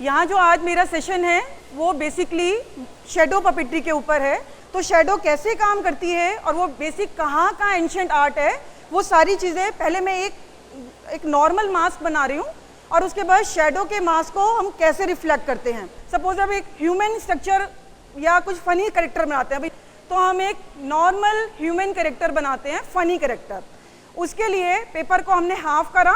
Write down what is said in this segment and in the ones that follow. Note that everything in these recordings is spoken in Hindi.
यहाँ जो आज मेरा सेशन है वो बेसिकली शेडो पपेट्री के ऊपर है। तो शेडो कैसे काम करती है और वो बेसिक कहाँ का एंशिएंट आर्ट है, वो सारी चीज़ें पहले मैं एक नॉर्मल मास्क बना रही हूँ और उसके बाद शेडो के मास्क को हम कैसे रिफ्लेक्ट करते हैं। सपोज अब एक ह्यूमन स्ट्रक्चर या कुछ फनी कैरेक्टर बनाते हैं अभी, तो हम एक नॉर्मल ह्यूमन कैरेक्टर बनाते हैं, फनी कैरेक्टर। उसके लिए पेपर को हमने हाफ करा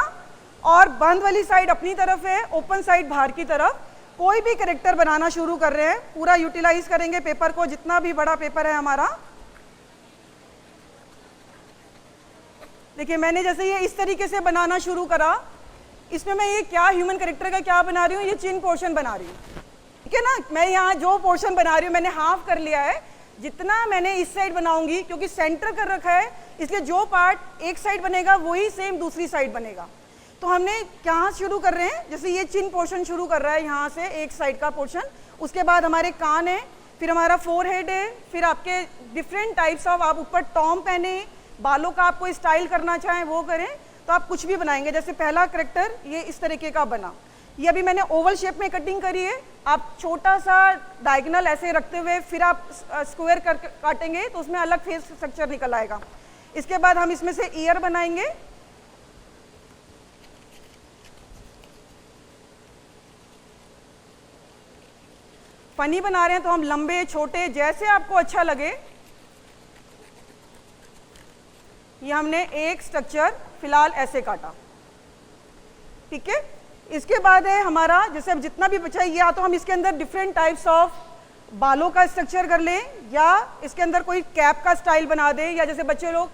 और बंद वाली साइड अपनी तरफ है, ओपन साइड बाहर की तरफ। कोई भी कैरेक्टर बनाना शुरू कर रहे हैं, पूरा यूटिलाइज करेंगे पेपर को, जितना भी बड़ा पेपर है हमारा। देखिए मैंने जैसे ये इस तरीके से बनाना शुरू करा, इसमें मैं ये क्या ह्यूमन कैरेक्टर का क्या बना रही हूँ, ये चिन पोर्शन बना रही हूँ, ठीक है ना। मैं यहाँ जो पोर्शन बना रही हूँ मैंने हाफ कर लिया है। जितना मैंने इस साइड बनाऊंगी, क्योंकि सेंटर कर रखा है इसलिए जो पार्ट एक साइड बनेगा वही सेम दूसरी साइड बनेगा। तो हमने कहाँ शुरू कर रहे हैं, जैसे ये चिन पोर्शन शुरू कर रहा है यहाँ से एक साइड का पोर्शन, उसके बाद हमारे कान है, फिर हमारा फोरहेड है, फिर आपके डिफरेंट टाइप्स ऑफ, आप ऊपर टॉम पहने, बालों का आपको स्टाइल करना चाहें वो करें, तो आप कुछ भी बनाएंगे। जैसे पहला कैरेक्टर ये इस तरीके का बना, ये अभी मैंने ओवल शेप में कटिंग करी है। आप छोटा सा डायगोनल ऐसे रखते हुए फिर आप स्क्वायर कर काटेंगे तो उसमें अलग फेस स्ट्रक्चर निकल आएगा। इसके बाद हम इसमें से ईयर बनाएंगे। फनी बना रहे हैं तो हम लंबे छोटे जैसे आपको अच्छा लगे। ये हमने एक स्ट्रक्चर फिलहाल ऐसे काटा, ठीक है। इसके बाद है हमारा, जैसे अब जितना भी बचा है, या तो हम इसके अंदर डिफरेंट टाइप्स ऑफ बालों का स्ट्रक्चर कर लें, या इसके अंदर कोई कैप का स्टाइल बना दें, या जैसे बच्चे लोग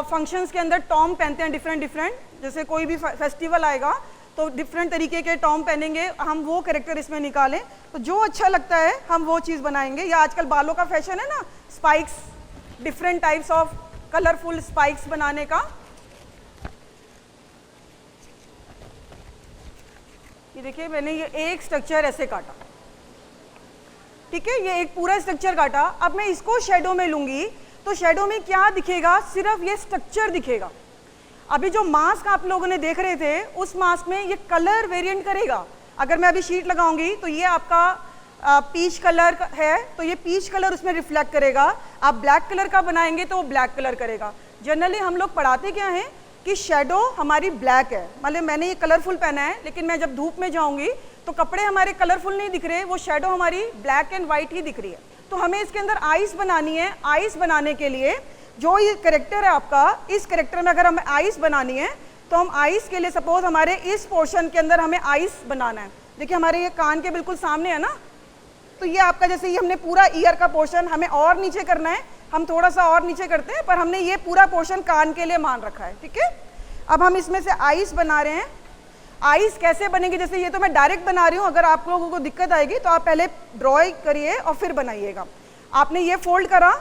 फंक्शंस के अंदर टॉम पहनते हैं डिफरेंट, जैसे कोई भी फेस्टिवल आएगा तो डिफरेंट तरीके के टॉम पहनेंगे, हम वो कैरेक्टर इसमें निकालें। तो जो अच्छा लगता है हम वो चीज़ बनाएंगे। या आजकल बालों का फैशन है ना, spikes, different types of colourful spikes बनाने का। ये देखिए मैंने ये एक स्ट्रक्चर ऐसे काटा, ठीक है, ये एक पूरा स्ट्रक्चर काटा। अब मैं इसको शेडो में लूंगी तो शेडो में क्या दिखेगा, सिर्फ ये स्ट्रक्चर दिखेगा। अभी जो मास्क आप लोगों ने देख रहे थे उस मास्क में ये कलर वेरिएंट करेगा। अगर मैं अभी शीट लगाऊंगी तो ये आपका पीच कलर है, तो ये पीच कलर उसमें रिफ्लेक्ट करेगा। आप ब्लैक कलर का बनाएंगे तो वो ब्लैक कलर करेगा। जनरली हम लोग पढ़ाते क्या है कि शेडो हमारी ब्लैक है, मतलब मैंने ये कलरफुल पहना है, लेकिन मैं जब धूप में जाऊंगी तो कपड़े हमारे कलरफुल नहीं दिख रहे, वो शेडो हमारी ब्लैक एंड वाइट ही दिख रही है। तो हमें इसके अंदर आइस बनानी है। आइस बनाने के लिए जो ये कैरेक्टर है आपका, इस कैरेक्टर में अगर हमें आइस बनानी है तो हम आइस के लिए, सपोज हमारे इस पोर्शन के अंदर हमें आइस बनाना है। देखिए हमारे ये कान के बिल्कुल सामने है ना, तो ये आपका, जैसे ये हमने पूरा ईयर का पोर्शन हमें और नीचे करना है, हम थोड़ा सा और नीचे करते हैं, पर हमने ये पूरा पोर्शन कान के लिए मान रखा है, ठीक है। अब हम इसमें से आइस बना रहे हैं। आइस कैसे बनेगी, जैसे ये तो मैं डायरेक्ट बना रही हूँ, अगर आप लोगों को दिक्कत आएगी तो आप पहले ड्रॉइंग करिए और फिर बनाइएगा। आपने ये फोल्ड करा,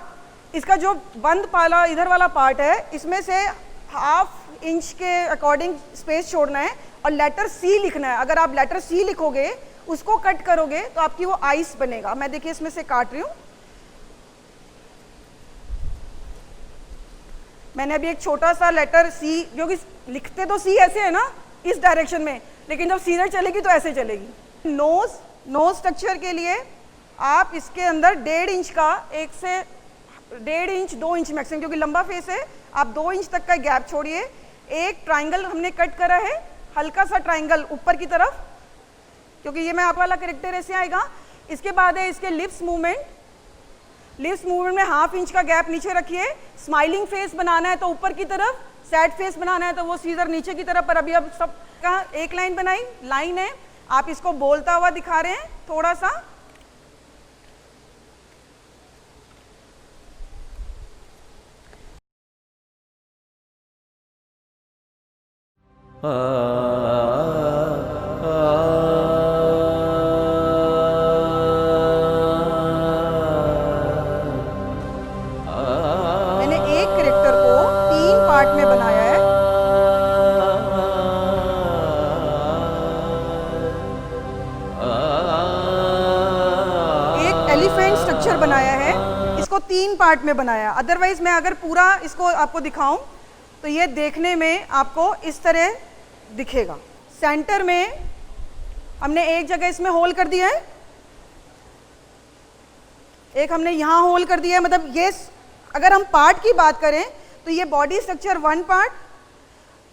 इसका जो बंद वाला इधर वाला पार्ट है इसमें से 1/2 इंच के अकॉर्डिंग स्पेस छोड़ना है और लेटर सी लिखना है। अगर आप लेटर सी लिखोगे, उसको कट करोगे तो आपकी वो आइस बनेगा। मैं देखिए इसमें से काट रही हूँ। मैंने अभी एक छोटा सा लेटर सी, जो कि लिखते तो सी ऐसे है ना इस डायरेक्शन में, लेकिन जब सीधे चलेगी तो ऐसे चलेगी। नोज स्ट्रक्चर के लिए आप इसके अंदर 1.5 इंच का, 1 से 1.5 इंच 2 इंच मैक्सिमम, क्योंकि लंबा फेस है, आप 2 इंच तक का गैप छोड़िए। एक ट्राइंगल हमने कट करा है, हल्का सा ट्राइंगल ऊपर की तरफ, क्योंकि ये मैं आप वाला कैरेक्टर ऐसे आएगा। इसके बाद है इसके लिप्स मूवमेंट। लिप्स मूवमेंट में 1/2 इंच का गैप नीचे रखिए। स्माइलिंग फेस बनाना है तो ऊपर की तरफ, सैड फेस बनाना है तो वो सीधर नीचे की तरफ। पर अभी अब सब का एक लाइन बनाई, लाइन है, आप इसको बोलता हुआ दिखा रहे हैं थोड़ा सा। मैंने एक कैरेक्टर को 3 पार्ट में बनाया है। एक एलिफेंट स्ट्रक्चर बनाया है, इसको 3 पार्ट में बनाया। अदरवाइज मैं अगर पूरा इसको आपको दिखाऊं तो ये देखने में आपको इस तरह दिखेगा। सेंटर में हमने एक जगह इसमें होल कर दिया है, एक हमने यहाँ होल कर दिया है। मतलब ये अगर हम पार्ट की बात करें तो ये बॉडी स्ट्रक्चर 1 पार्ट,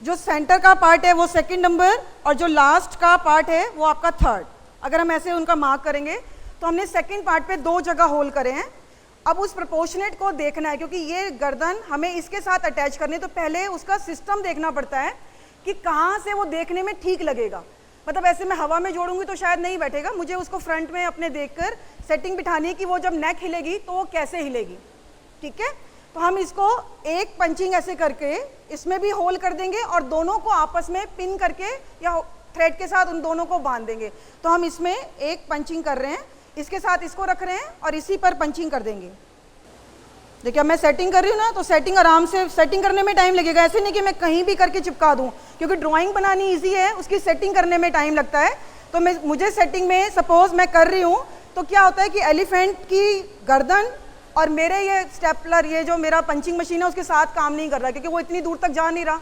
जो सेंटर का पार्ट है वो 2nd नंबर, और जो लास्ट का पार्ट है वो आपका 3rd। अगर हम ऐसे उनका मार्क करेंगे तो हमने 2nd पार्ट पे 2 जगह होल करे हैं। अब उस प्रोपोर्शनेट को देखना है, क्योंकि ये गर्दन हमें इसके साथ अटैच करनी, तो पहले उसका सिस्टम देखना पड़ता है कि कहाँ से वो देखने में ठीक लगेगा। मतलब ऐसे मैं हवा में जोड़ूंगी तो शायद नहीं बैठेगा, मुझे उसको फ्रंट में अपने देखकर सेटिंग बिठानी है कि वो जब नेक हिलेगी तो वो कैसे हिलेगी। ठीक है, तो हम इसको एक पंचिंग ऐसे करके इसमें भी होल कर देंगे और दोनों को आपस में पिन करके या थ्रेड के साथ उन दोनों को बांध देंगे। तो हम इसमें एक पंचिंग कर रहे हैं, इसके साथ इसको रख रहे हैं और इसी पर पंचिंग कर देंगे। देखिए अब मैं सेटिंग कर रही हूँ ना, तो सेटिंग आराम से, सेटिंग करने में टाइम लगेगा, ऐसे नहीं कि मैं कहीं भी करके चिपका दूँ, क्योंकि ड्राइंग बनानी इजी है, उसकी सेटिंग करने में टाइम लगता है। तो मुझे सेटिंग में सपोज मैं कर रही हूँ तो क्या होता है कि एलिफेंट की गर्दन और मेरे ये स्टेपलर, ये जो मेरा पंचिंग मशीन है उसके साथ काम नहीं कर रहा, क्योंकि वो इतनी दूर तक जा नहीं रहा।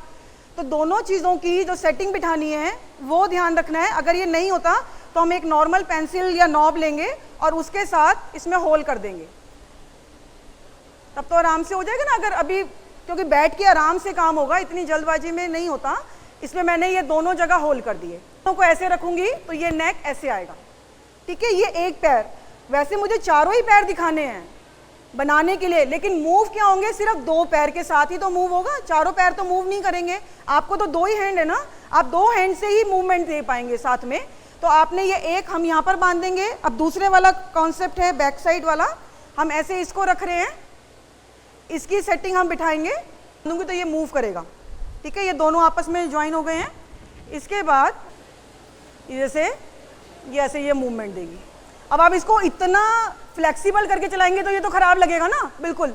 तो दोनों चीज़ों की जो सेटिंग बिठानी है वो ध्यान रखना है। अगर ये नहीं होता तो हम एक नॉर्मल पेंसिल या नॉब लेंगे और उसके साथ इसमें होल कर देंगे, तब तो आराम से हो जाएगा ना। अगर अभी क्योंकि बैठ के आराम से काम होगा, इतनी जल्दबाजी में नहीं होता, इसमें मैंने ये दोनों जगह होल कर दिए। दोनों को ऐसे रखूंगी तो ये नेक ऐसे आएगा। ठीक है, ये एक पैर, वैसे मुझे चारों ही पैर दिखाने हैं बनाने के लिए, लेकिन मूव क्या होंगे, सिर्फ 2 पैर के साथ ही तो मूव होगा, चारों पैर तो मूव नहीं करेंगे। आपको तो 2 ही हैंड है ना, आप 2 हैंड से ही मूवमेंट दे पाएंगे साथ में। तो आपने ये एक हम यहाँ पर बांध देंगे। अब दूसरे वाला कॉन्सेप्ट है बैक साइड वाला, हम ऐसे इसको रख रहे हैं, इसकी सेटिंग हम बिठाएंगे, दूंगी तो ये मूव करेगा। ठीक है, ये दोनों आपस में ज्वाइन हो गए हैं। इसके बाद जैसे ये ऐसे ये मूवमेंट देगी। अब आप इसको इतना फ्लेक्सिबल करके चलाएंगे तो ये तो खराब लगेगा ना, बिल्कुल।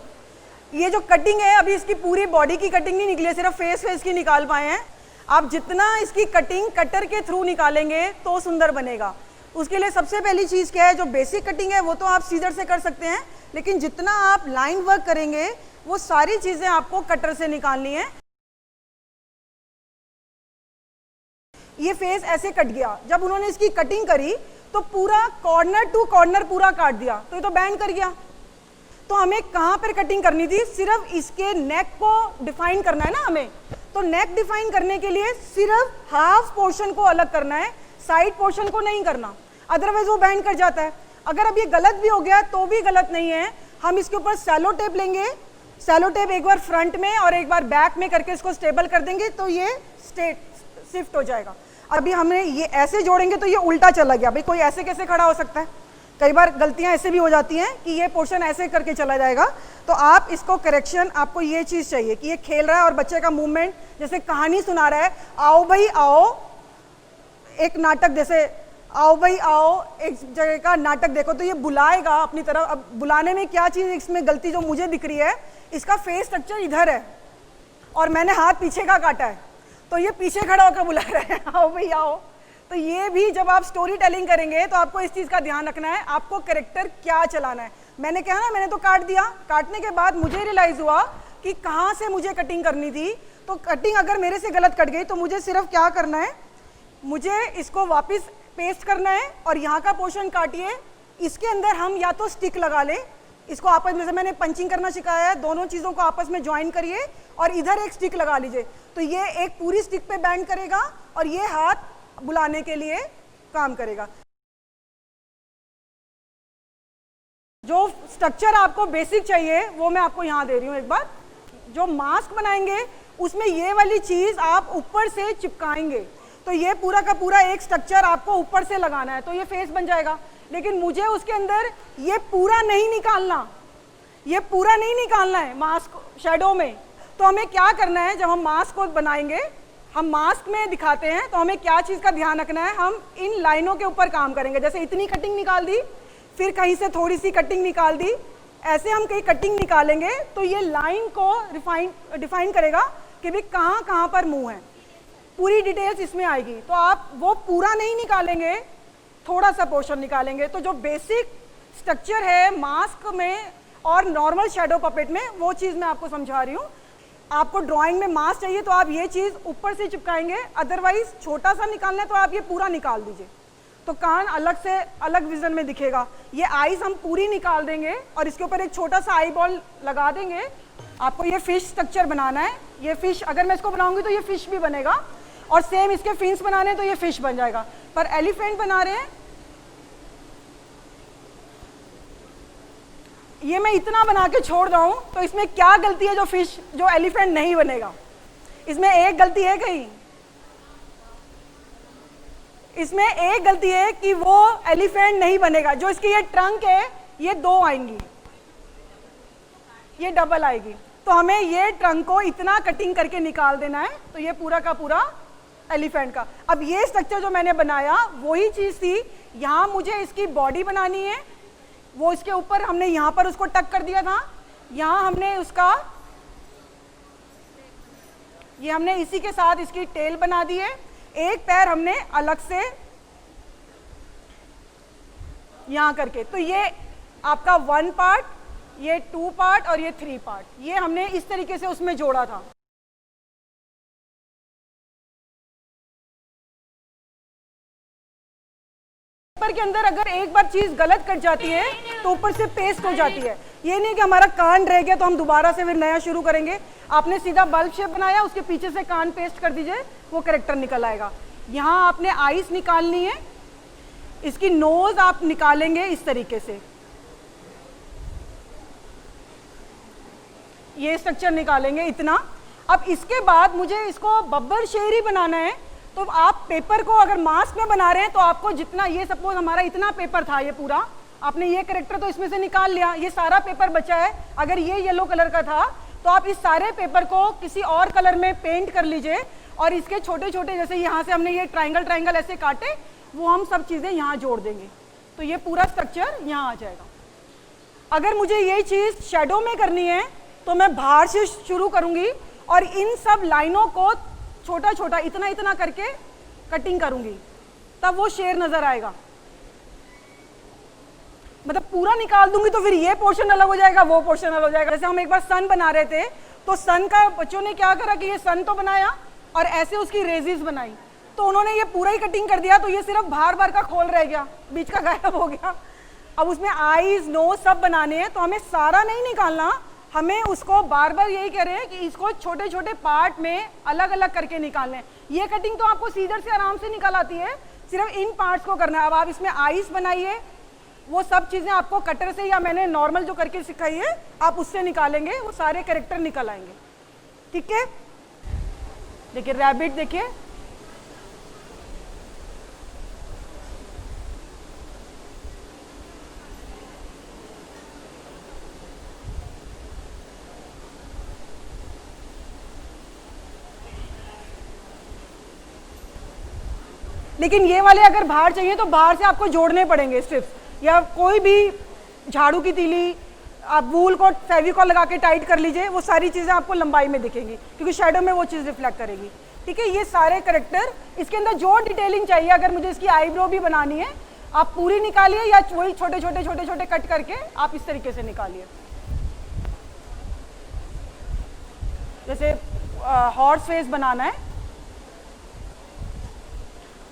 ये जो कटिंग है अभी इसकी पूरी बॉडी की कटिंग नहीं निकली है, सिर्फ फेस की निकाल पाए हैं। आप जितना इसकी कटिंग कटर के थ्रू निकालेंगे तो सुंदर बनेगा। उसके लिए सबसे पहली चीज़ क्या है, जो बेसिक कटिंग है वो तो आप सीजर से कर सकते हैं, लेकिन जितना आप लाइन वर्क करेंगे वो सारी चीज़ें आपको कटर से निकालनी है। ये फेस ऐसे कट गया, जब उन्होंने इसकी कटिंग करी तो पूरा कॉर्नर टू कॉर्नर पूरा काट दिया, तो ये तो बैंड कर गया। तो हमें कहाँ पर कटिंग करनी थी, सिर्फ इसके नेक को डिफाइन करना है ना हमें। तो नेक डिफाइन करने के लिए सिर्फ हाफ पोर्शन को अलग करना है, साइड पोर्शन को नहीं करना, अदरवाइज वो बैंड कर जाता है। अगर अब ये गलत भी हो गया तो भी गलत नहीं है, हम इसके ऊपर सैलो टेप लेंगे, सैलो टेप एक बार फ्रंट में और एक बार बैक में करके इसको स्टेबल कर देंगे तो ये शिफ्ट हो जाएगा। अभी हमने ये ऐसे जोड़ेंगे तो ये उल्टा चला गया, भाई कोई ऐसे कैसे खड़ा हो सकता है। कई बार गलतियां ऐसे भी हो जाती हैं कि ये पोर्शन ऐसे करके चला जाएगा। तो आप इसको करेक्शन, आपको ये चीज़ चाहिए कि ये खेल रहा है और बच्चे का मूवमेंट जैसे कहानी सुना रहा है, आओ भाई आओ, एक नाटक जैसे आओ भाई आओ, एक जगह का नाटक देखो तो ये बुलाएगा अपनी तरफ। अब बुलाने में क्या चीज़ इसमें गलती जो मुझे दिख रही है, इसका फेस स्ट्रक्चर इधर है और मैंने हाथ पीछे का काटा है, तो ये पीछे खड़ा होकर बुला रहा है आओ भाई आओ। तो ये भी जब आप स्टोरी टेलिंग करेंगे तो आपको इस चीज़ का ध्यान रखना है, आपको कैरेक्टर क्या चलाना है। मैंने कहा ना, मैंने तो काट दिया, काटने के बाद मुझे रियलाइज़ हुआ कि कहाँ से मुझे कटिंग करनी थी। तो कटिंग अगर मेरे से गलत कट गई तो मुझे सिर्फ क्या करना है, मुझे इसको वापस पेस्ट करना है और यहाँ का पोर्शन काटिए, इसके अंदर हम या तो स्टिक लगा लें, इसको आपस में, जैसे मैंने पंचिंग करना सिखाया है, दोनों चीज़ों को आपस में ज्वाइन करिए और इधर एक स्टिक लगा लीजिए, तो ये एक पूरी स्टिक पे बैंड करेगा और ये हाथ बुलाने के लिए काम करेगा। जो स्ट्रक्चर आपको बेसिक चाहिए वो मैं आपको यहाँ दे रही हूँ एक बार। जो मास्क बनाएंगे उसमें ये वाली चीज़ आप ऊपर से चिपकाएंगे, तो ये पूरा का पूरा एक स्ट्रक्चर आपको ऊपर से लगाना है तो ये फेस बन जाएगा। लेकिन मुझे उसके अंदर ये पूरा नहीं निकालना, ये पूरा नहीं निकालना है मास्क शैडो में। तो हमें क्या करना है, जब हम मास्क को बनाएंगे, हम मास्क में दिखाते हैं तो हमें क्या चीज़ का ध्यान रखना है, हम इन लाइनों के ऊपर काम करेंगे। जैसे इतनी कटिंग निकाल दी, फिर कहीं से थोड़ी सी कटिंग निकाल दी, ऐसे हम कहीं कटिंग निकालेंगे तो ये लाइन को डिफाइन करेगा कि भाई कहाँ कहाँ पर मुंह है, पूरी डिटेल्स इसमें आएगी। तो आप वो पूरा नहीं निकालेंगे, थोड़ा सा पोर्शन निकालेंगे। तो जो बेसिक स्ट्रक्चर है मास्क में और नॉर्मल शैडो पपेट में, वो चीज़ मैं आपको समझा रही हूँ। आपको ड्राइंग में मास्क चाहिए तो आप ये चीज़ ऊपर से चिपकाएंगे, अदरवाइज छोटा सा निकालना है तो आप ये पूरा निकाल दीजिए। तो कान अलग से अलग विजन में दिखेगा। ये आईज हम पूरी निकाल देंगे और इसके ऊपर एक छोटा सा आई बॉल लगा देंगे। आपको ये फिश स्ट्रक्चर बनाना है। ये फिश अगर मैं इसको बनाऊंगी तो ये फिश भी बनेगा, और सेम इसके फिन्स बनाने हैं तो ये फिश बन जाएगा। पर एलिफेंट बना रहे हैं, ये मैं इतना बना के छोड़ दूं तो इसमें क्या गलती है जो एलिफेंट नहीं बनेगा? इसमें एक गलती है कहीं, इसमें एक गलती है कि वो एलिफेंट नहीं बनेगा। जो इसकी ये ट्रंक है ये 2 आएंगी, ये डबल आएगी, तो हमें ये ट्रंक को इतना कटिंग करके निकाल देना है, तो ये पूरा का पूरा एलिफेंट का। अब ये स्ट्रक्चर जो मैंने बनाया वही चीज थी, यहां मुझे इसकी बॉडी बनानी है। वो इसके ऊपर हमने यहां पर उसको टक कर दिया था, यहां हमने उसका ये हमने इसी के साथ इसकी टेल बना दी है। एक पैर हमने अलग से यहां करके, तो ये आपका 1 पार्ट, ये 2 पार्ट और ये 3 पार्ट, ये हमने इस तरीके से उसमें जोड़ा था। पेपर के अंदर अगर एक बार चीज गलत कट जाती है तो ऊपर से पेस्ट हो जाती है। ये नहीं कि हमारा कान रह गया तो हम दोबारा से फिर नया शुरू करेंगे। आपने सीधा बल्ब शेप बनाया, उसके पीछे से कान पेस्ट कर दीजिए, वो कैरेक्टर निकल आएगा। यहाँ आपने आईज निकालनी है, इसकी नोज आप निकालेंगे इस तरीके से, ये स्ट्रक्चर निकालेंगे इतना। अब इसके बाद मुझे इसको बब्बर शेर ही बनाना है। तो आप पेपर को अगर मास्क में बना रहे हैं तो आपको जितना, ये सपोज हमारा इतना पेपर था, ये पूरा आपने ये कैरेक्टर तो इसमें से निकाल लिया, ये सारा पेपर बचा है। अगर ये येलो कलर का था तो आप इस सारे पेपर को किसी और कलर में पेंट कर लीजिए, और इसके छोटे छोटे, जैसे यहाँ से हमने ये ट्राइंगल ऐसे काटे, वो हम सब चीजें यहाँ जोड़ देंगे, तो ये पूरा स्ट्रक्चर यहाँ आ जाएगा। अगर मुझे ये चीज शेडो में करनी है तो मैं बाहर से शुरू करूंगी और इन सब लाइनों को छोटा छोटा इतना इतना करके कटिंग करूंगी, तब वो शेर नजर आएगा। मतलब पूरा निकाल दूंगी तो फिर ये पोर्शन अलग हो जाएगा, वो पोर्शन अलग हो जाएगा। जैसे हम एक बार सन बना रहे थे, तो सन का बच्चों ने क्या करा कि ये सन तो बनाया और ऐसे उसकी रेजिस बनाई, तो उन्होंने ये पूरा ही कटिंग कर दिया, तो ये सिर्फ बाहर का खोल रह गया, बीच का गायब हो गया। अब उसमें आईज नोज सब बनाने हैं, तो हमें सारा नहीं निकालना, हमें उसको बार बार यही कह रहे हैं कि इसको छोटे छोटे पार्ट में अलग अलग करके निकालने हैं। ये कटिंग तो आपको सीजर से आराम से निकल आती है, सिर्फ इन पार्ट्स को करना है। अब आप इसमें आईज बनाइए, वो सब चीजें आपको कटर से या मैंने नॉर्मल जो करके सिखाई है आप उससे निकालेंगे, वो सारे कैरेक्टर निकल आएंगे। ठीक है, देखिए रैबिट, देखिए लेकिन ये वाले अगर बाहर चाहिए तो बाहर से आपको जोड़ने पड़ेंगे स्ट्रिप्स, या कोई भी झाड़ू की तीली, आप वूल को फेविकॉल लगा के टाइट कर लीजिए, वो सारी चीज़ें आपको लंबाई में दिखेंगी क्योंकि शेडो में वो चीज़ रिफ्लेक्ट करेगी। ठीक है, ये सारे करेक्टर, इसके अंदर जो डिटेलिंग चाहिए, अगर मुझे इसकी आईब्रो भी बनानी है आप पूरी निकालिए, या वही छोटे छोटे कट करके आप इस तरीके से निकालिए। जैसे हॉर्स फेस बनाना है,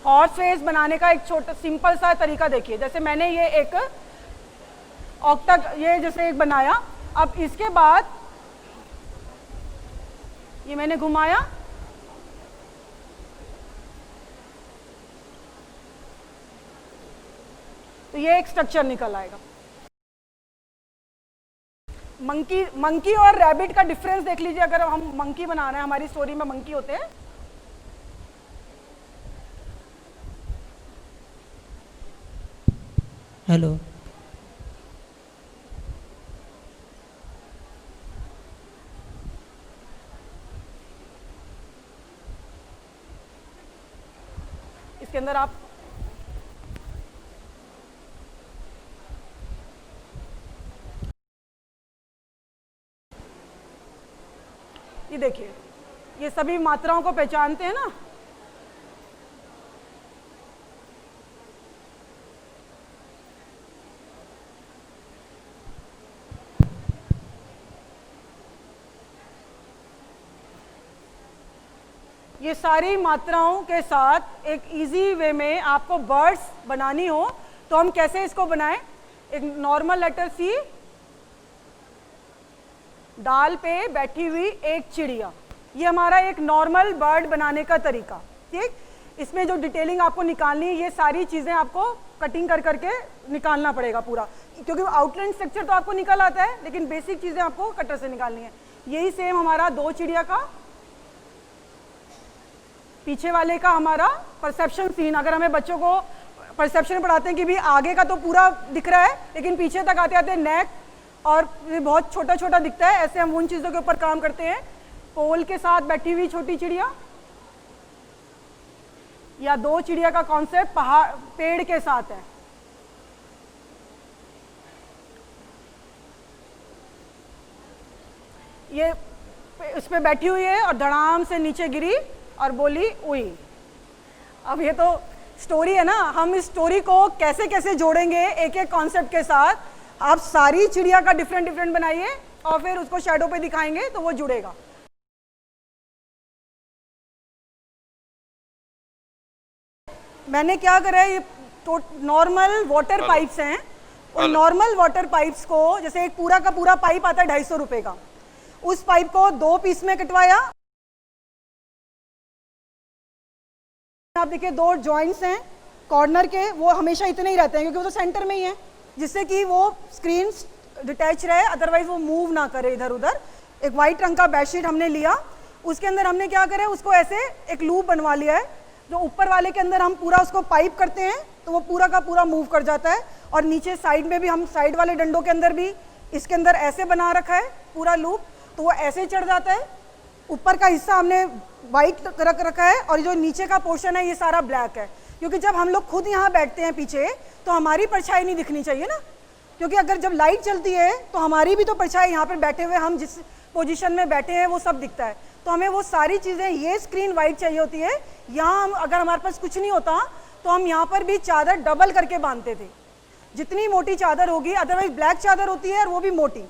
हॉर्स फेस बनाने का एक छोटा सिंपल सा तरीका देखिए। जैसे मैंने ये एक ऑक्टा, ये जैसे एक बनाया, अब इसके बाद ये मैंने घुमाया, तो ये एक स्ट्रक्चर निकल आएगा। मंकी और रैबिट का डिफरेंस देख लीजिए। अगर हम मंकी बना रहे हैं, हमारी स्टोरी में मंकी होते हैं, हेलो, इसके अंदर आप ये देखिए, ये सभी मात्राओं को पहचानते हैं ना। ये सारी मात्राओं के साथ एक इजी वे में आपको वर्ड्स बनानी हो तो हम कैसे इसको बनाएं? एक नॉर्मल लेटर सी, डाल पे बैठी हुई एक चिड़िया, ये हमारा एक नॉर्मल वर्ड बनाने का तरीका। ठीक, इसमें जो डिटेलिंग आपको निकालनी है ये सारी चीज़ें आपको कटिंग कर करके निकालना पड़ेगा पूरा, क्योंकि आउटलाइन स्ट्रक्चर तो आपको निकल आता है लेकिन बेसिक चीज़ें आपको कटर से निकालनी है। यही सेम हमारा दो चिड़िया का, पीछे वाले का हमारा परसेप्शन सीन। अगर हमें बच्चों को परसेप्शन पढ़ाते हैं कि भी आगे का तो पूरा दिख रहा है लेकिन पीछे तक आते आते नेक और ये बहुत छोटा छोटा दिखता है, ऐसे हम उन चीज़ों के ऊपर काम करते हैं। पोल के साथ बैठी हुई छोटी चिड़िया, या दो चिड़िया का कॉन्सेप्ट पहाड़ पेड़ के साथ है। ये इस पे बैठी हुई है और धड़ाम से नीचे गिरी और बोली उई। अब ये तो स्टोरी है ना, हम इस स्टोरी को कैसे कैसे जोड़ेंगे एक एक कॉन्सेप्ट के साथ। आप सारी चिड़िया का डिफरेंट डिफरेंट बनाइए और फिर उसको शैडो पे दिखाएंगे तो वो जुड़ेगा। मैंने क्या करा है, ये तो नॉर्मल वाटर पाइप्स हैं और नॉर्मल वाटर पाइप्स को, जैसे एक पूरा का पूरा पाइप आता है 250 रुपए का, उस पाइप को 2 पीस में कटवाया। आप देखिए 2 जॉइंट्स हैं कॉर्नर के, वो हमेशा इतने ही रहते हैं क्योंकि वो तो सेंटर में ही है, जिससे कि वो स्क्रीन डिटैच रहे, अदरवाइज वो मूव ना करे इधर उधर। एक वाइट रंग का बेडशीट हमने लिया, उसके अंदर हमने क्या करा है, उसको ऐसे एक लूप बनवा लिया है, जो ऊपर वाले के अंदर हम पूरा उसको पाइप करते हैं तो वो पूरा का पूरा मूव कर जाता है। और नीचे साइड में भी हम साइड वाले डंडों के अंदर भी इसके अंदर ऐसे बना रखा है पूरा लूप, तो वो ऐसे चढ़ जाता है। ऊपर का हिस्सा हमने वाइट रख रखा है और जो नीचे का पोर्शन है ये सारा ब्लैक है, क्योंकि जब हम लोग खुद यहाँ बैठते हैं पीछे तो हमारी परछाई नहीं दिखनी चाहिए ना, क्योंकि अगर जब लाइट चलती है तो हमारी भी तो परछाई यहाँ पर बैठे हुए हम जिस पोजीशन में बैठे हैं वो सब दिखता है। तो हमें वो सारी चीज़ें, ये स्क्रीन वाइट चाहिए होती है। यहाँ हम अगर हमारे पास कुछ नहीं होता तो हम यहाँ पर भी चादर डबल करके बांधते थे, जितनी मोटी चादर होगी, अदरवाइज ब्लैक चादर होती है और वो भी मोटी,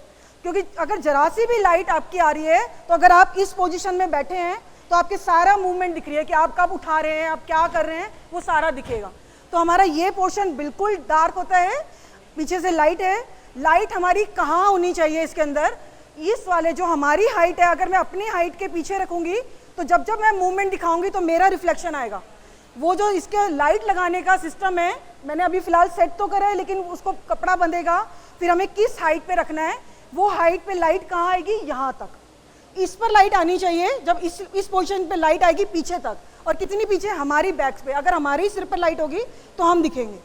क्योंकि अगर जरा सी भी लाइट आपकी आ रही है तो अगर आप इस पोजीशन में बैठे हैं तो आपके सारा मूवमेंट दिख रही है कि आप कब उठा रहे हैं, आप क्या कर रहे हैं, वो सारा दिखेगा। तो हमारा ये पोर्शन बिल्कुल डार्क होता है, पीछे से लाइट है। लाइट हमारी कहाँ होनी चाहिए इसके अंदर, इस वाले जो हमारी हाइट है, अगर मैं अपनी हाइट के पीछे रखूंगी तो जब जब मैं मूवमेंट दिखाऊंगी तो मेरा रिफ्लेक्शन आएगा। वो जो इसके लाइट लगाने का सिस्टम है, मैंने अभी फिलहाल सेट तो करा है लेकिन उसको कपड़ा बंधेगा, फिर हमें किस हाइट पे रखना है, वो हाइट पे लाइट कहाँ आएगी, यहाँ तक। इस पर लाइट आनी चाहिए, जब इस पोजीशन पे लाइट आएगी पीछे तक, और कितनी पीछे, हमारी बैक्स पे। अगर हमारी सिर पर लाइट होगी तो हम दिखेंगे,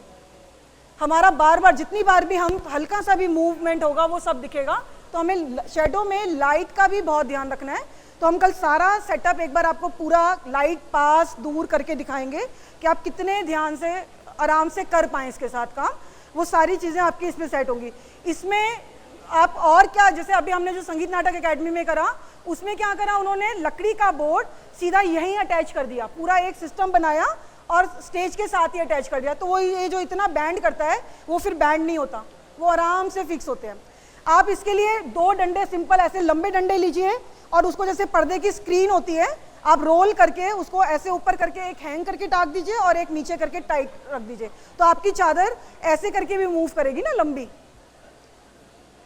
हमारा बार बार जितनी बार भी हम हल्का सा भी मूवमेंट होगा वो सब दिखेगा। तो हमें शेडो में लाइट का भी बहुत ध्यान रखना है। तो हम कल सारा सेटअप एक बार आपको पूरा लाइट पास दूर करके दिखाएंगे कि आप कितने ध्यान से आराम से कर पाएँ इसके साथ काम। वो सारी चीज़ें आपकी इसमें सेट होंगी। इसमें आप और क्या, जैसे अभी हमने जो संगीत नाटक एकेडमी में करा, उसमें क्या करा, उन्होंने लकड़ी का बोर्ड सीधा यहीं अटैच कर दिया, पूरा एक सिस्टम बनाया और स्टेज के साथ ही अटैच कर दिया। तो वो ये जो इतना बैंड करता है वो फिर बैंड नहीं होता, वो आराम से फिक्स होते हैं। आप इसके लिए 2 डंडे सिंपल ऐसे लंबे डंडे लीजिए और उसको जैसे पर्दे की स्क्रीन होती है, आप रोल करके उसको ऐसे ऊपर करके एक हैंग करके टाक दीजिए और एक नीचे करके टाइट रख दीजिए, तो आपकी चादर ऐसे करके भी मूव करेगी ना लंबी।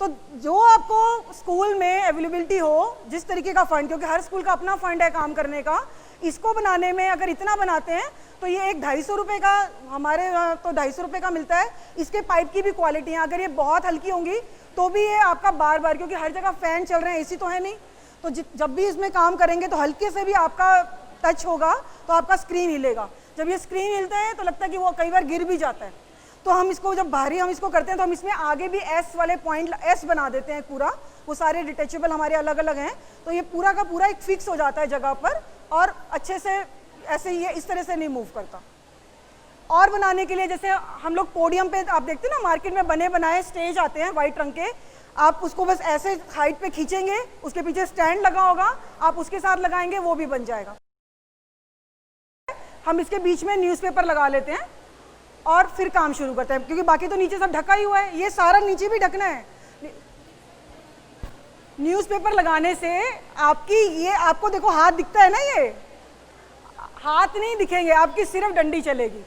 तो जो आपको स्कूल में अवेलेबिलिटी हो, जिस तरीके का फंड, क्योंकि हर स्कूल का अपना फंड है काम करने का, इसको बनाने में अगर इतना बनाते हैं तो ये एक 250 रुपये का, हमारे तो 250 रुपये का मिलता है। इसके पाइप की भी क्वालिटी है, अगर ये बहुत हल्की होंगी तो भी ये आपका बार बार, क्योंकि हर जगह फैन चल रहे हैं, एसी तो है नहीं, तो जब भी इसमें काम करेंगे तो हल्के से भी आपका टच होगा तो आपका स्क्रीन हिलेगा। जब ये स्क्रीन हिलता है तो लगता है कि वो कई बार गिर भी जाता है। तो हम इसको जब भारी हम इसको करते हैं तो हम इसमें आगे भी एस वाले पॉइंट एस बना देते हैं पूरा, वो सारे डिटेचेबल हमारे अलग अलग हैं, तो ये पूरा का पूरा एक फिक्स हो जाता है जगह पर और अच्छे से ऐसे ये इस तरह से नहीं मूव करता। और बनाने के लिए जैसे हम लोग पोडियम पे आप देखते हैं ना, मार्केट में बने बनाए स्टेज आते हैं वाइट रंग के, आप उसको बस ऐसे हाइट पे खींचेंगे, उसके पीछे स्टैंड लगा होगा, आप उसके साथ लगाएंगे वो भी बन जाएगा। हम इसके बीच में न्यूज़पेपर लगा लेते हैं और फिर काम शुरू करते हैं, क्योंकि बाकी तो नीचे सब ढका ही हुआ है, ये सारा नीचे भी ढकना है। न्यूज़पेपर लगाने से आपकी ये, आपको देखो हाथ दिखता है ना, ये हाथ नहीं दिखेंगे, आपकी सिर्फ डंडी चलेगी।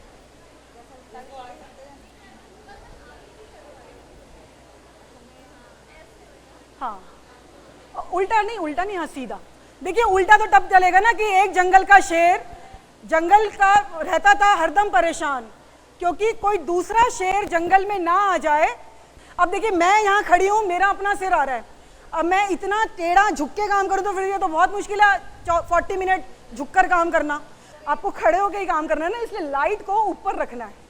हाँ, उल्टा नहीं, हाँ सीधा। देखिए उल्टा तो तब चलेगा ना कि एक जंगल का शेर जंगल का रहता था हरदम परेशान, क्योंकि कोई दूसरा शेर जंगल में ना आ जाए। अब देखिए मैं यहाँ खड़ी हूँ, मेरा अपना सिर आ रहा है, अब मैं इतना टेढ़ा झुक के काम करूँ तो फिर ये तो बहुत मुश्किल है 40 मिनट झुककर काम करना। आपको खड़े होकर ही काम करना है ना, इसलिए लाइट को ऊपर रखना है।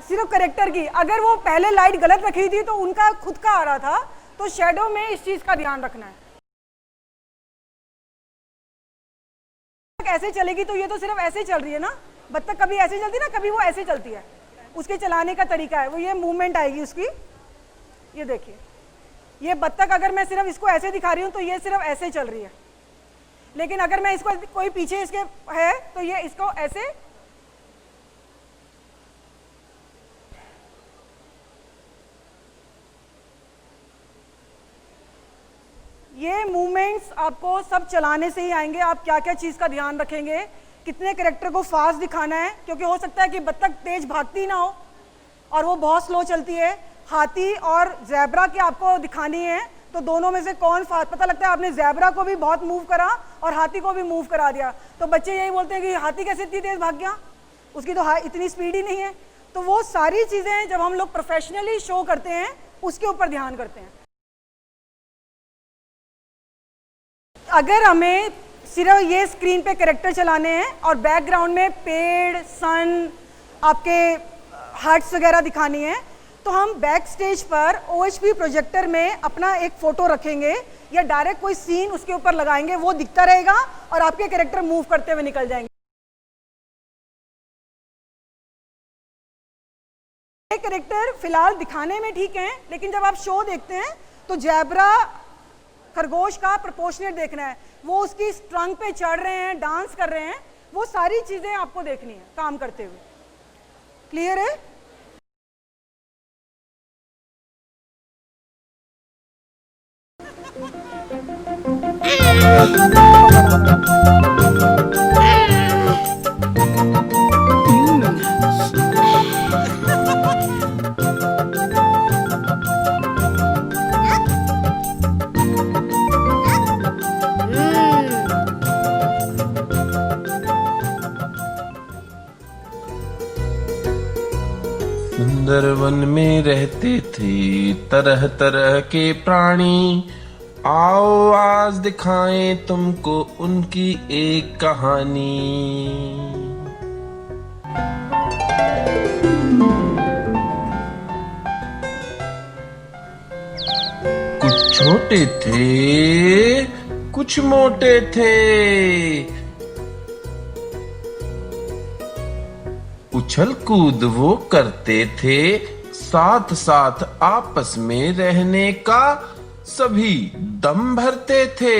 सिर्फ करेक्टर की, अगर वो पहले लाइट गलत रखी थी तो उनका खुद का आ रहा था, तो शेडो में इस चीज का ध्यान रखना है। ऐसे चलेगी तो ये तो सिर्फ ऐसे चल रही है ना, बत्तख कभी ऐसे चलती है ना, कभी वो ऐसे चलती है, उसके चलाने का तरीका है वो, ये मूवमेंट आएगी उसकी। ये देखिए ये बत्तख, अगर मैं सिर्फ इसको ऐसे दिखा रही हूँ तो ये सिर्फ ऐसे चल रही है, लेकिन अगर मैं इसको कोई पीछे इसके है तो ये इसको ऐसे, ये मूवमेंट्स आपको सब चलाने से ही आएंगे। आप क्या क्या चीज़ का ध्यान रखेंगे, कितने कैरेक्टर को फास्ट दिखाना है, क्योंकि हो सकता है कि बत्तख तेज भागती ना हो और वो बहुत स्लो चलती है। हाथी और ज़ेब्रा की आपको दिखानी है, तो दोनों में से कौन फास्ट, पता लगता है आपने ज़ेब्रा को भी बहुत मूव करा और हाथी को भी मूव करा दिया, तो बच्चे यही बोलते हैं कि हाथी कैसे इतनी तेज भाग गया, उसकी तो इतनी स्पीड ही नहीं है। तो वो सारी चीज़ें जब हम लोग प्रोफेशनली शो करते हैं उसके ऊपर ध्यान करते हैं। अगर हमें सिर्फ ये स्क्रीन पे कैरेक्टर चलाने हैं और बैकग्राउंड में पेड़, सन, आपके हार्ट्स वगैरह दिखानी है, तो हम बैक स्टेज पर OHP प्रोजेक्टर में अपना एक फ़ोटो रखेंगे या डायरेक्ट कोई सीन उसके ऊपर लगाएंगे, वो दिखता रहेगा और आपके कैरेक्टर मूव करते हुए निकल जाएंगे। ये कैरेक्टर फिलहाल दिखाने में ठीक है, लेकिन जब आप शो देखते हैं तो ज़ेब्रा खरगोश का प्रोपोर्शनेट देखना है, वो उसकी स्ट्रंग पे चढ़ रहे हैं, डांस कर रहे हैं, वो सारी चीजें आपको देखनी है काम करते हुए। क्लियर है? सुंदर वन में रहते थे तरह तरह के प्राणी, आओ आज दिखाएं तुमको उनकी एक कहानी। कुछ छोटे थे कुछ मोटे थे, उछल कूद वो करते थे, साथ साथ आपस में रहने का सभी दम भरते थे।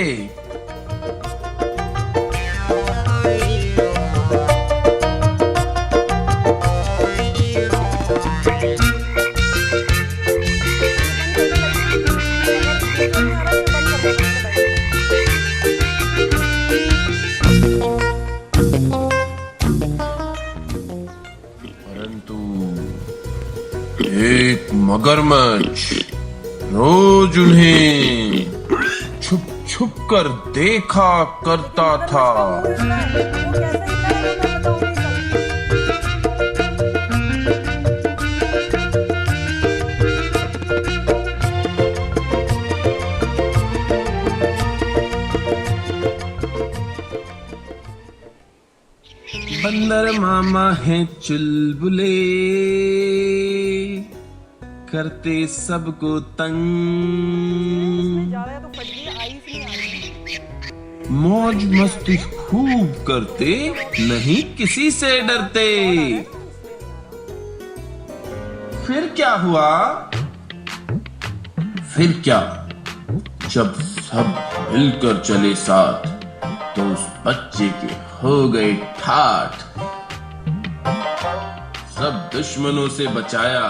एक मगरमच्छ रोज उन्हें छुप छुप कर देखा करता था। बंदर मामा है चुलबुले, करते सबको तंग, मौज मस्ती खूब करते, नहीं किसी से डरते। फिर क्या हुआ? फिर क्या, जब सब मिलकर चले साथ तो उस बच्चे के हो गए ठाठ। सब दुश्मनों से बचाया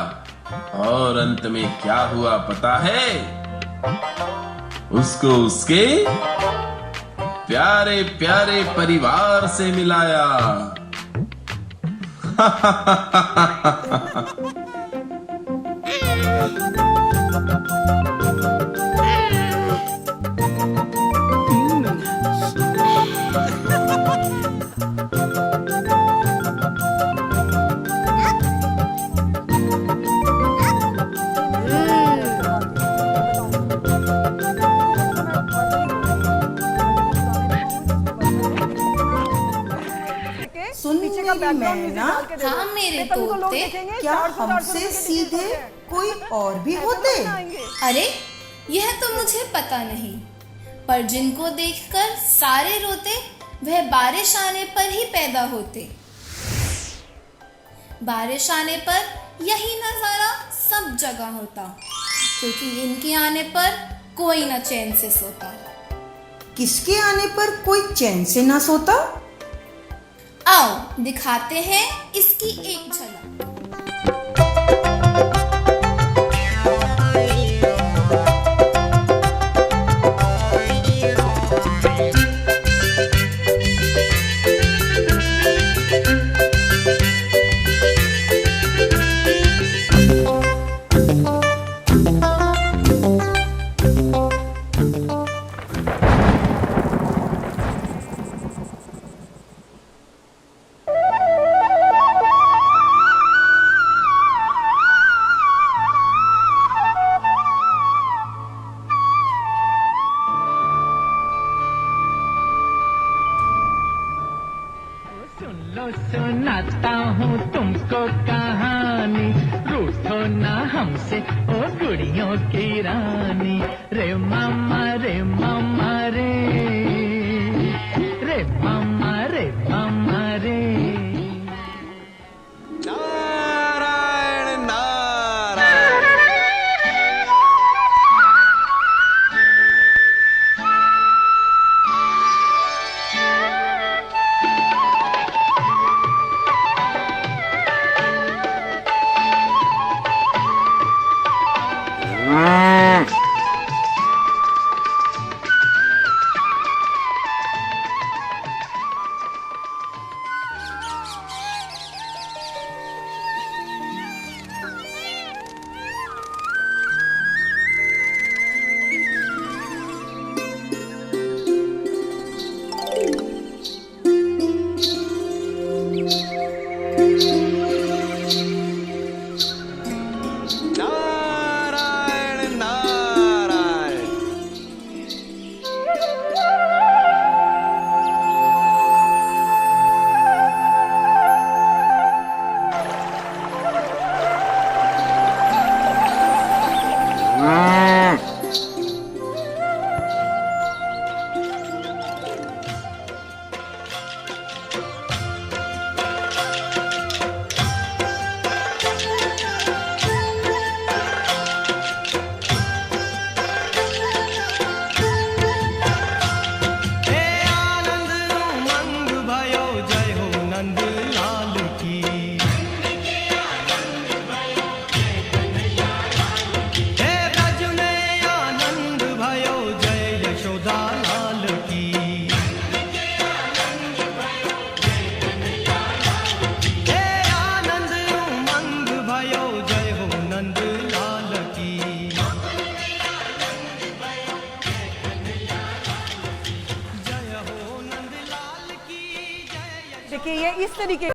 और अंत में क्या हुआ पता है? उसको उसके प्यारे प्यारे परिवार से मिलाया। पीछे का बैकग्राउंड म्यूजिक ना, डाल के दे दो। हाँ मेरे नहीं, कल को लोग तोते, देखेंगे, क्या 400-400 हमसे के सीधे टिकट होते हैं। कोई और भी ऐसा होते? थोड़ी ना आएंगे। अरे यह तो मुझे पता नहीं, पर जिनको देखकर सारे रोते वह बारिश आने पर ही पैदा होते। बारिश आने पर यही नजारा सब जगह होता, क्योंकि इनके आने पर कोई न चैन से सोता। किसके आने पर कोई चैन से ना सोता? आओ दिखाते हैं इसकी एक झलक। सुनाता हूँ तुमको कहानी, रूठो ना हमसे ओ गुड़ियों की रानी। रे मामा रे मामा रे, रे मामा रे मामा रे। नारायण नारायण। नारायण नारायण। हे आनंद उमंग भयो जय हो नंद लाल की। हे ब्रज में आनंद भयो जय यशोदा लाल की। हे आनंद उमंग भयो जय हो नंद लाल की। जय हो नंद लाल की जय। देखिए ये इस तरीके